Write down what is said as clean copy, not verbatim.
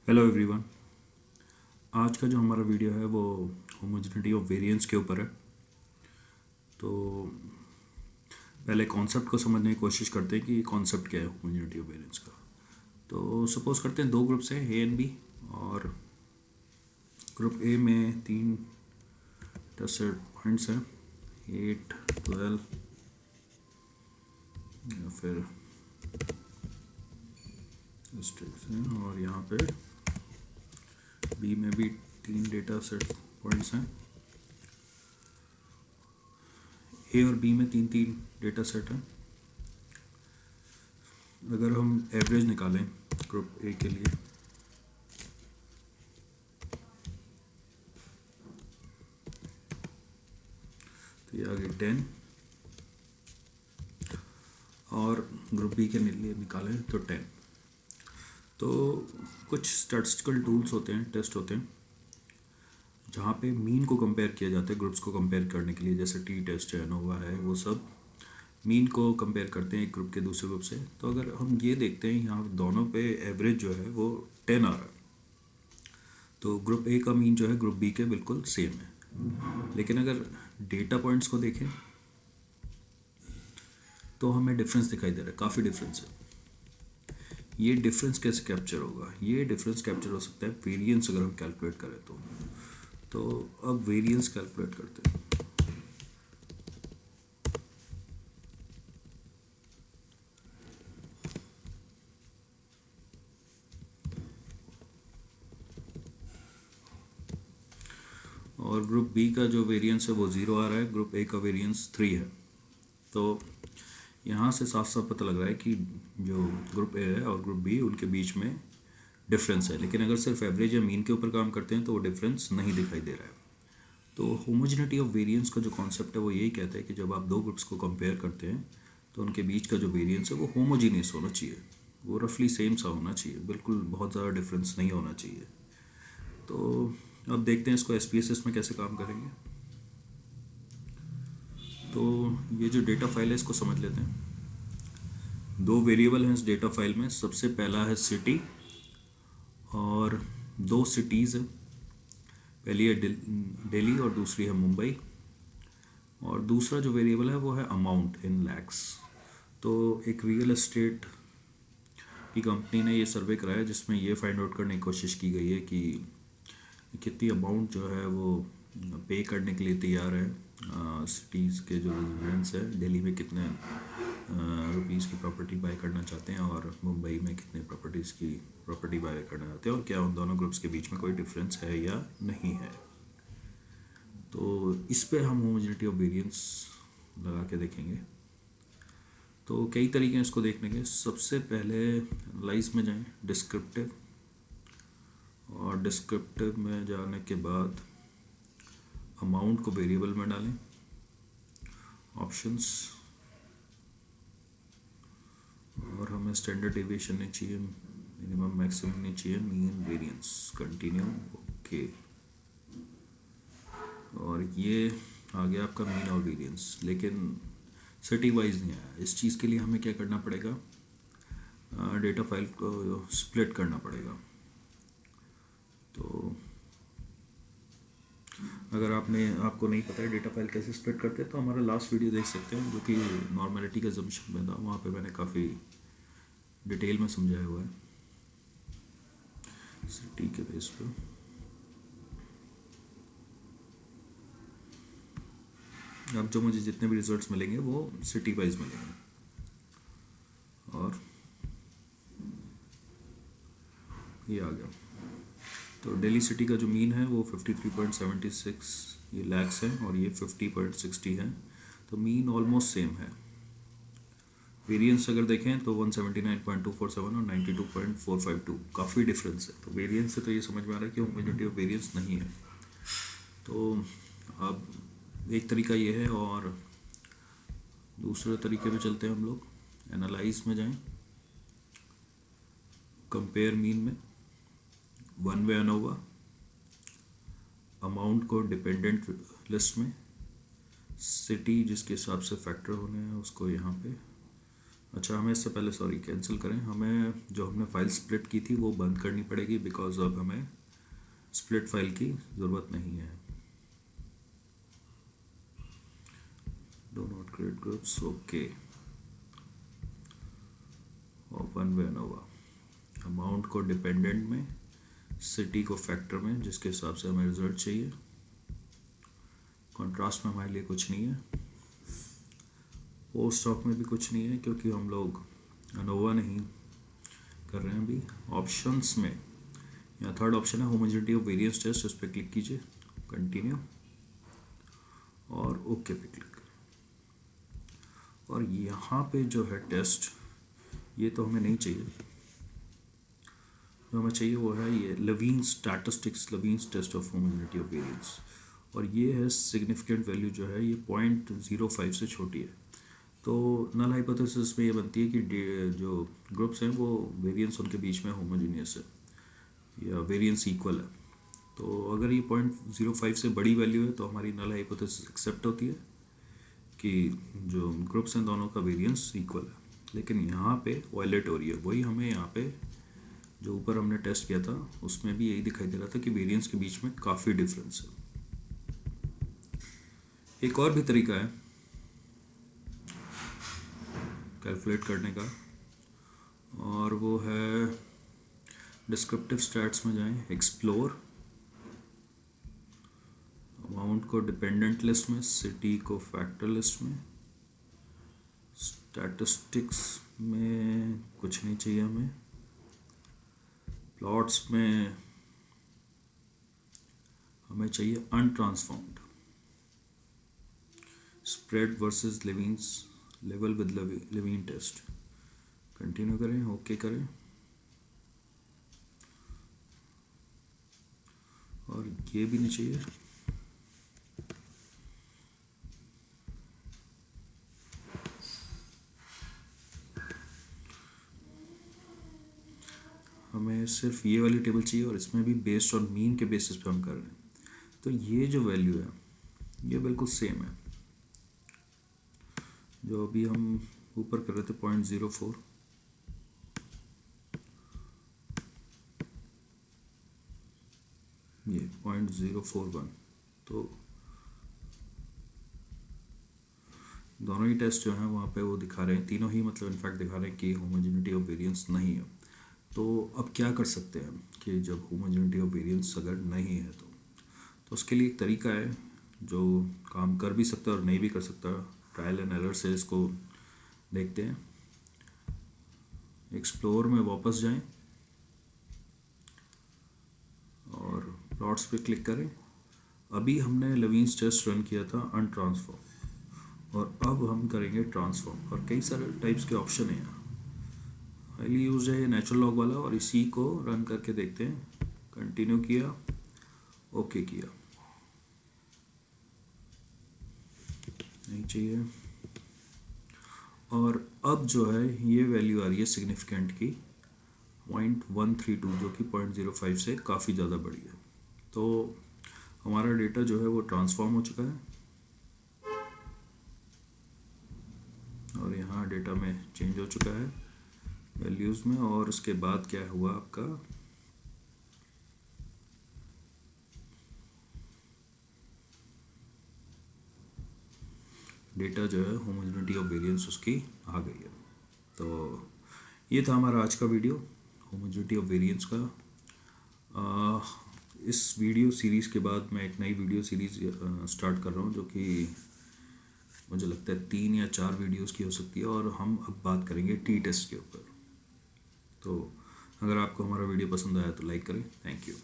Hello everyone. आज का जो हमारा वीडियो है वो होमोजेनिटी ऑफ वेरिएंस के ऊपर है। तो पहले कॉन्सेप्ट को समझने की कोशिश करते हैं कि कॉन्सेप्ट क्या है होमोजेनिटी ऑफ वेरिएंस का। तो सपोज करते हैं दो ग्रुप्स हैं ए एंड बी, और ग्रुप ए में तीन टेस्टेड पॉइंट्स हैं 8, 12 या फिर स्ट्रिक्स हैं, और यहाँ पे बी में भी तीन डेटा सेट पॉइंट्स हैं। ए और बी में तीन तीन डेटा सेट हैं। अगर हम एवरेज निकालें ग्रुप ए के लिए, तो ये आ गई 10, और ग्रुप बी के लिए निकालें तो 10। तो कुछ स्टैटिस्टिकल टूल्स होते हैं, टेस्ट होते हैं, जहाँ पे मीन को कंपेयर किया जाता है ग्रुप्स को कंपेयर करने के लिए, जैसे टी टेस्ट है, एनोवा है, वो सब मीन को कंपेयर करते हैं एक ग्रुप के दूसरे ग्रुप से। तो अगर हम ये देखते हैं यहाँ दोनों पे एवरेज जो है वो 10 आ रहा है, तो ग्रुप ए का मीन जो है ग्रुप बी के बिल्कुल सेम है। लेकिन अगर डेटा पॉइंट्स को देखें तो हमें डिफरेंस दिखाई दे रहा है, काफ़ी डिफरेंस है। ये डिफरेंस कैसे कैप्चर होगा? ये डिफरेंस कैप्चर हो सकता है वेरिएंस अगर हम कैलकुलेट करें तो अब वेरिएंस कैलकुलेट करते हैं। और ग्रुप बी का जो वेरिएंस है वो 0 आ रहा है, ग्रुप ए का वेरिएंस 3 है। तो यहाँ से साफ साफ पता लग रहा है कि जो ग्रुप ए है और ग्रुप बी, उनके बीच में डिफरेंस है। लेकिन अगर सिर्फ एवरेज या मीन के ऊपर काम करते हैं तो वो डिफरेंस नहीं दिखाई दे रहा है। तो होमोजेनिटी ऑफ वेरिएंस का जो कॉन्सेप्ट है वो यही कहता है कि जब आप दो ग्रुप्स को कंपेयर करते हैं तो उनके बीच का जो वेरिएंस है वो होमोजीनियस होना चाहिए, वो रफली सेम सा होना चाहिए, बिल्कुल बहुत ज़्यादा डिफरेंस नहीं होना चाहिए। तो अब देखते हैं इसको एसपीएसएस में कैसे काम करेंगे। तो ये जो डेटा फाइल है इसको समझ लेते हैं। दो वेरिएबल हैं इस डेटा फाइल में। सबसे पहला है सिटी, और दो सिटीज़ हैं, पहली है दिल्ली और दूसरी है मुंबई। और दूसरा जो वेरिएबल है वो है अमाउंट इन लैक्स। तो एक रियल एस्टेट की कंपनी ने ये सर्वे कराया जिसमें ये फाइंड आउट करने की कोशिश की गई है कि कितनी अमाउंट जो है वो पे करने के लिए तैयार है सिटीज़ के जो रेजिडेंट्स हैं। दिल्ली में कितने रुपीज़ की प्रॉपर्टी बाय करना चाहते हैं, और मुंबई में कितने प्रॉपर्टीज़ की प्रॉपर्टी बाय करना चाहते हैं, और क्या उन दोनों ग्रुप्स के बीच में कोई डिफरेंस है या नहीं है। तो इस पे हम होमोजेनिटी ऑफ वेरिएंस लगा के देखेंगे। तो कई तरीके हैं इसको देखने के। सबसे पहले एनालाइज में जाएं, डिस्क्रिप्टिव, और डिस्क्रिप्टिव में जाने के बाद अमाउंट को वेरिएबल में डालें, ऑप्शंस, और हमें स्टैंडर्ड डेविएशन नहीं चाहिए, मिनिमम मैक्सिमम नहीं चाहिए, मीन वेरिएंस, कंटिन्यू, ओके। और ये आ गया आपका मीन और वेरिएंस, लेकिन सिटी वाइज नहीं आया। इस चीज़ के लिए हमें क्या करना पड़ेगा? डेटा फाइल को स्प्लिट करना पड़ेगा। तो अगर आपको नहीं पता है डेटा फाइल कैसे स्प्लिट करते हैं तो हमारा लास्ट वीडियो देख सकते हैं, जो कि नॉर्मेलिटी का जम्पशन में था। वहाँ पे मैंने काफ़ी डिटेल में समझाया हुआ है सिटी के बेस पे। अब जो मुझे जितने भी रिजल्ट्स मिलेंगे वो सिटी वाइज मिलेंगे। और ये आ गया। तो दिल्ली सिटी का जो मीन है वो 53.76 ये लैक्स है, और ये 50.60 है। तो मीन ऑलमोस्ट सेम है। वेरिएंस अगर देखें तो 179.247 और 92.452, काफ़ी डिफरेंस है। तो वेरिएंस से तो ये समझ में आ रहा है कि होमोजेनिटी ऑफ वेरिएंस नहीं है। तो अब एक तरीका ये है, और दूसरे तरीके पे चलते हैं हम लोग। एनालाइज में जाएं, कंपेयर मीन में, वन वे अनोवा, अमाउंट को डिपेंडेंट लिस्ट में, सिटी जिसके हिसाब से फैक्टर होने हैं उसको यहाँ पे अच्छा, हमें इससे पहले सॉरी कैंसिल करें, हमें जो हमने फाइल स्प्लिट की थी वो बंद करनी पड़ेगी, बिकॉज अब हमें स्प्लिट फाइल की ज़रूरत नहीं है। Do not create groups, okay. Open way Nova, amount को डिपेंडेंट में, सिटी को फैक्टर में, जिसके हिसाब से हमें रिजल्ट चाहिए। कॉन्ट्रास्ट में हमारे लिए कुछ नहीं है, पोस्ट स्टॉक में भी कुछ नहीं है क्योंकि हम लोग अनोवा नहीं कर रहे हैं अभी। ऑप्शंस में यहाँ थर्ड ऑप्शन है होमोजेनिटी ऑफ वेरिएंस टेस्ट, इस पर क्लिक कीजिए, कंटिन्यू और ओके पे क्लिक। और यहाँ पे जो है टेस्ट, ये तो हमें नहीं चाहिए, जो हमें चाहिए वो है ये Levene's statistics, Levene's test of homogeneity of variance, और ये है सिग्निफिकेंट वैल्यू जो है ये 0.05 से छोटी है। तो नल हाइपोथेसिस में ये बनती है कि जो ग्रुप्स हैं वो वेरिएंस उनके बीच में होमोजीनियस है या वेरिएंस इक्वल है। तो अगर ये 0.05 से बड़ी वैल्यू है तो हमारी नल हाइपोथेसिस एक्सेप्ट होती है कि जो ग्रुप्स हैं दोनों का वेरिएंस इक्वल है। लेकिन यहाँ पे वायलेट हो रही है, वही हमें यहाँ पे जो ऊपर हमने टेस्ट किया था उसमें भी यही दिखाई दे रहा था कि वेरिएंस के बीच में काफ़ी डिफरेंस है। एक और भी तरीका है कैलकुलेट करने का, और वो है डिस्क्रिप्टिव स्टैट्स में जाएं, एक्सप्लोर, अमाउंट को डिपेंडेंट लिस्ट में, सिटी को फैक्टर लिस्ट में, स्टैटिस्टिक्स में कुछ नहीं चाहिए हमें, प्लॉट्स में हमें चाहिए untransformed, spread versus Levene's level with Levene test, continue करें, ओके करें, और ये भी नहीं चाहिए। हमें सिर्फ ये वाली टेबल चाहिए और इसमें भी बेस्ड ऑन मीन के बेसिस पे हम कर रहे हैं। तो ये जो वैल्यू है ये बिल्कुल सेम है जो अभी हम ऊपर कर रहे थे 0.04, ये 0.041। तो दोनों ही टेस्ट जो हैं वहाँ पे वो दिखा रहे हैं, तीनों ही मतलब इनफैक्ट दिखा रहे हैं कि होमोजेनिटी ऑफ वेरिएंस नहीं है। तो अब क्या कर सकते हैं कि जब होमोजेनिटी ऑफ वेरिएंस अगर नहीं है तो उसके लिए एक तरीका है जो काम कर भी सकता है और नहीं भी कर सकता, ट्रायल एंड एरर से इसको देखते हैं। एक्सप्लोर में वापस जाएं और प्लॉट्स पे क्लिक करें। अभी हमने लेविन्स टेस्ट रन किया था अनट्रांसफॉर्म, और अब हम करेंगे ट्रांसफॉर्म, और कई सारे टाइप्स के ऑप्शन हैं यहाँ। हाईली यूज है ये नेचुरल लॉग वाला, और इसी को रन करके देखते हैं, कंटिन्यू किया, ओके किया, नहीं चाहिए। और अब जो है ये वैल्यू आ रही है सिग्निफिकेंट की 0.132, जो कि 0.05 से काफ़ी ज़्यादा बड़ी है। तो हमारा डेटा जो है वो ट्रांसफॉर्म हो चुका है, और यहाँ डेटा में चेंज हो चुका है वैल्यूज़ में। और उसके बाद क्या हुआ, आपका डेटा जो है होमोजेनिटी ऑफ वेरिएंस उसकी आ गई है। तो ये था हमारा आज का वीडियो होमोजेनिटी ऑफ वेरिएंस का। इस वीडियो सीरीज़ के बाद मैं एक नई वीडियो सीरीज़ स्टार्ट कर रहा हूँ, जो कि मुझे लगता है 3 या 4 वीडियोस की हो सकती है, और हम अब बात करेंगे टी टेस्ट के ऊपर। तो अगर आपको हमारा वीडियो पसंद आया तो लाइक करें। Thank you.